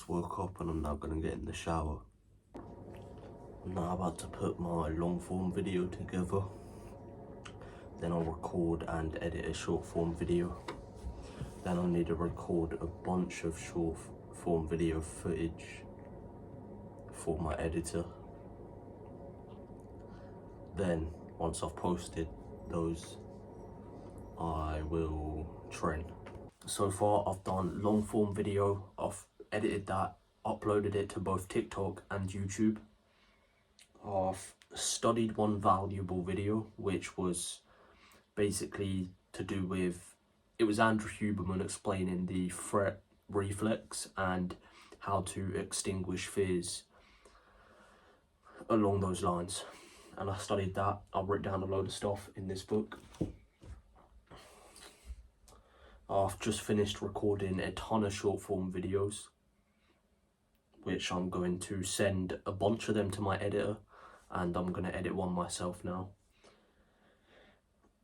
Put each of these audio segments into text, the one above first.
just woke up and I'm now gonna get in the shower. I'm now about to put my long form video together. Then I'll record and edit a short form video. Then I'll need to record a bunch of short form video footage for my editor. Then once I've posted those, I will train. So far I've done long form video, I've edited that, uploaded it to both TikTok and YouTube. I've studied one valuable video, which was basically to do with, it was Andrew Huberman explaining the threat reflex and how to extinguish fears along those lines. And I studied that. I've written down a load of stuff in this book. I've just finished recording a ton of short form videos, which I'm going to send a bunch of them to my editor, and I'm going to edit one myself now.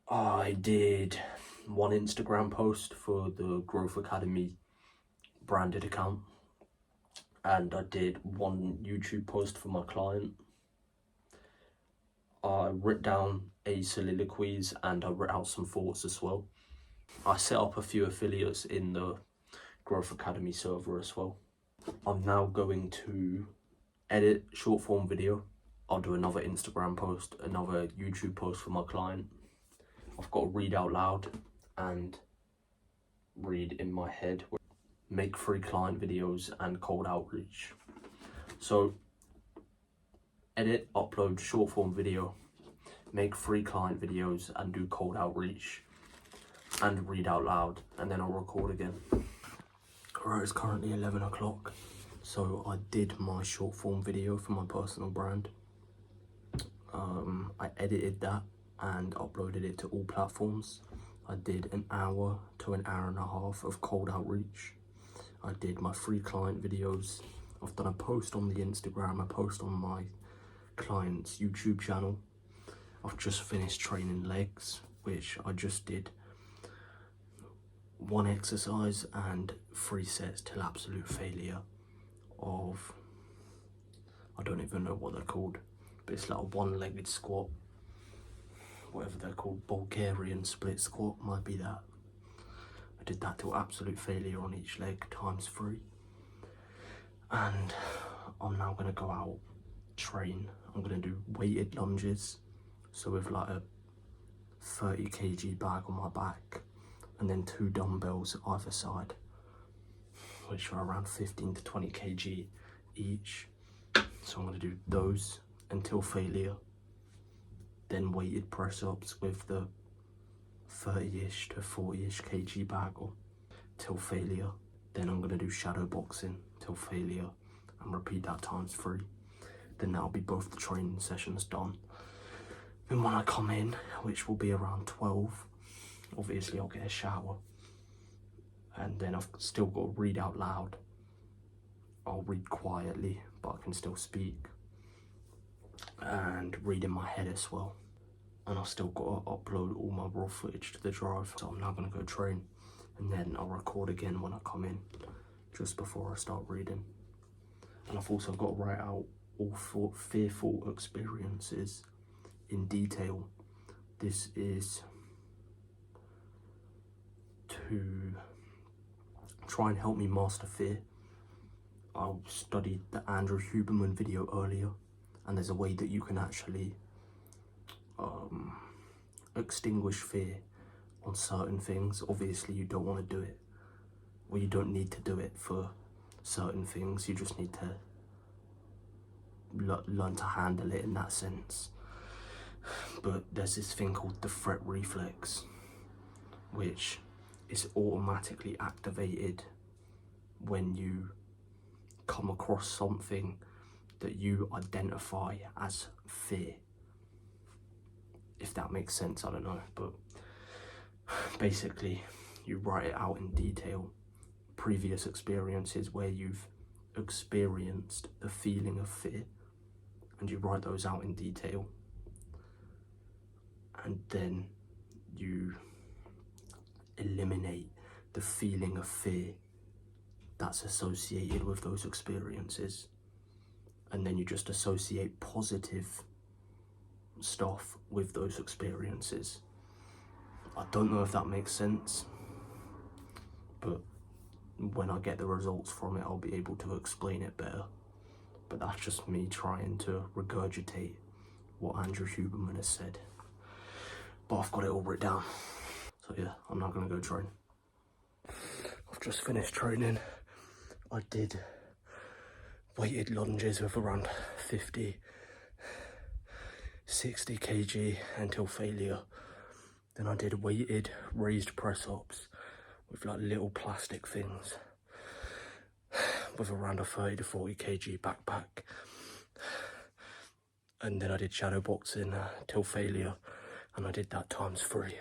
I did one Instagram post for the Growth Academy branded account, and I did one YouTube post for my client. I wrote down a soliloquies and I wrote out some thoughts as well. I set up a few affiliates in the Growth Academy server as well. I'm now going to edit short form video. I'll do another Instagram post, another YouTube post for my client. I've got to read out loud and read in my head. Make free client videos and cold outreach. So edit, upload short form video, make free client videos and do cold outreach and read out loud, and then I'll record again. Alright, it's currently 11 o'clock. So I did my short form video for my personal brand. I edited that and uploaded it to all platforms. I did an hour to an hour and a half of cold outreach. I did my free client videos. I've done a post on the Instagram, a post on my client's YouTube channel. I've just finished training legs, which I just did one exercise and 3 sets till absolute failure of, I don't even know what they're called, but it's like a one-legged squat, whatever they're called, Bulgarian split squat, might be that. I did that till absolute failure on each leg times 3. And I'm now gonna go out, train. I'm gonna do weighted lunges, so with like a 30 kg bag on my back and then 2 dumbbells either side, which are around 15 to 20 kg each. So I'm gonna do those until failure, then weighted press ups with the 30-ish to 40-ish kg bag on till failure. Then I'm gonna do shadow boxing till failure and repeat that times 3. Then that'll be both the training sessions done. Then when I come in, which will be around 12, obviously I'll get a shower, and then I've still got to read out loud. I'll read quietly, but I can still speak, and read in my head as well. And I've still got to upload all my raw footage to the drive. So I'm now gonna go train, and then I'll record again when I come in, just before I start reading. And I've also got to write out all fearful experiences in detail. This is to try and help me master fear. I studied the Andrew Huberman video earlier, and there's a way that you can actually extinguish fear on certain things. Obviously you don't want to do it, or you don't need to do it for certain things. You just need to learn to handle it in that sense. But there's this thing called the threat reflex, which is automatically activated when you come across something that you identify as fear. If that makes sense, I don't know, but basically you write it out in detail, previous experiences where you've experienced the feeling of fear, and you write those out in detail, and then you eliminate the feeling of fear that's associated with those experiences, and then you just associate positive stuff with those experiences. I don't know if that makes sense, but when I get the results from it, I'll be able to explain it better. But that's just me trying to regurgitate what Andrew Huberman has said. But I've got it all written down. So yeah, I'm now gonna go train. I've just finished training. I did weighted lunges with around 50, 60 kg until failure. Then I did weighted raised press ups with like little plastic things with around a 30 to 40 kg backpack. And then I did shadow boxing till failure, and I did that ×3.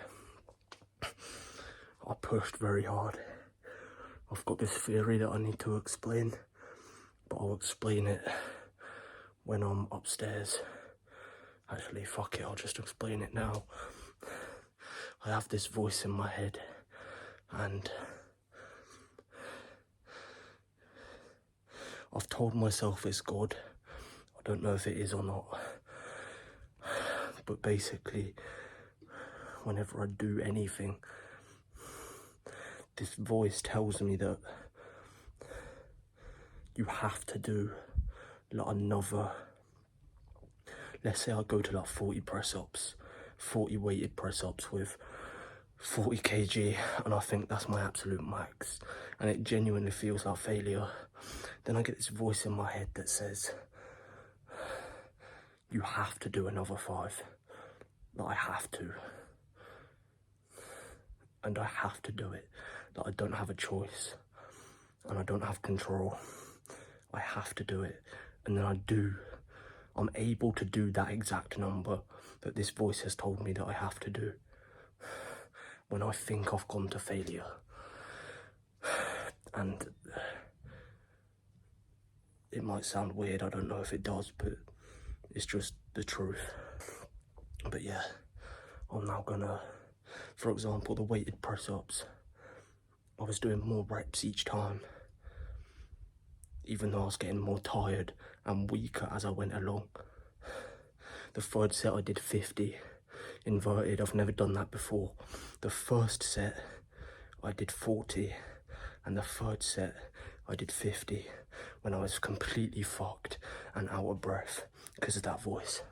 I pushed very hard. I've got this theory that I need to explain, but I'll explain it when I'm upstairs. Actually, fuck it, I'll just explain it now. I have this voice in my head, and I've told myself it's God. I don't know if it is or not. But basically, whenever I do anything, this voice tells me that you have to do like another, let's say I go to like 40 press ups, 40 weighted press ups with 40 kg, and I think that's my absolute max, and it genuinely feels like failure. Then I get this voice in my head that says, you have to do another 5. That I have to. And I have to do it. That I don't have a choice. And I don't have control. I have to do it. And then I do. I'm able to do that exact number that this voice has told me that I have to do. When I think I've gone to failure. And it might sound weird, I don't know if it does, but it's just the truth. But yeah, I'm now gonna, for example, the weighted press-ups, I was doing more reps each time, even though I was getting more tired and weaker as I went along. The third set I did 50 inverted. I've never done that before. The first set I did 40, and the third set I did 50 when I was completely fucked and out of breath because of that voice.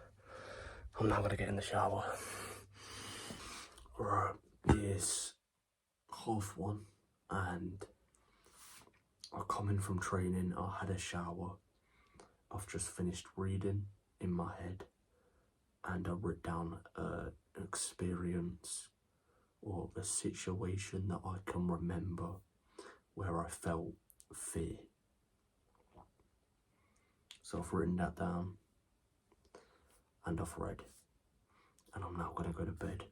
I'm now gonna get in the shower. Right, it's 1:30 and I come in from training, I had a shower, I've just finished reading in my head, and I wrote down an experience or a situation that I can remember where I felt fear. So I've written that down and I've read, and I'm now gonna go to bed.